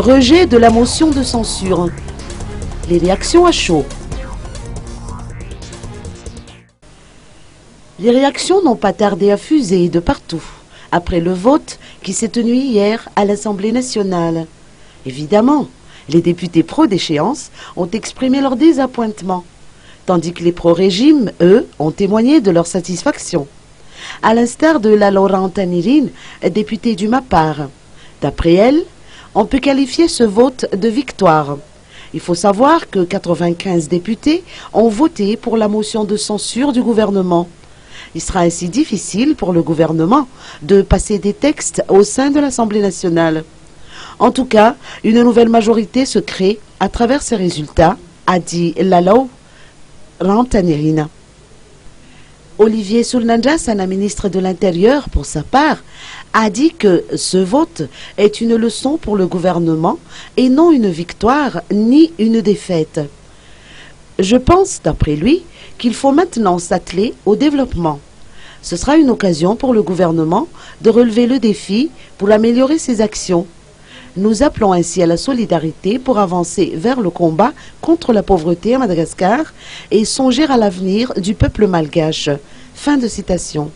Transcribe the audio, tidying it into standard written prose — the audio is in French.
Rejet de la motion de censure. Les réactions à chaud. Les réactions n'ont pas tardé à fuser de partout, après le vote qui s'est tenu hier à l'Assemblée nationale. Évidemment, les députés pro-déchéance ont exprimé leur désappointement, tandis que les pro-régime, eux, ont témoigné de leur satisfaction. À l'instar de la Laurent Tanirine, députée du MAPAR. D'après elle, on peut qualifier ce vote de victoire. Il faut savoir que 95 députés ont voté pour la motion de censure du gouvernement. Il sera ainsi difficile pour le gouvernement de passer des textes au sein de l'Assemblée nationale. En tout cas, une nouvelle majorité se crée à travers ces résultats, a dit Laurent Tanirine. Olivier Soulnandrasana, ministre de l'Intérieur, pour sa part, a dit que ce vote est une leçon pour le gouvernement et non une victoire ni une défaite. Je pense, d'après lui, qu'il faut maintenant s'atteler au développement. Ce sera une occasion pour le gouvernement de relever le défi pour améliorer ses actions. Nous appelons ainsi à la solidarité pour avancer vers le combat contre la pauvreté à Madagascar et songer à l'avenir du peuple malgache. Fin de citation.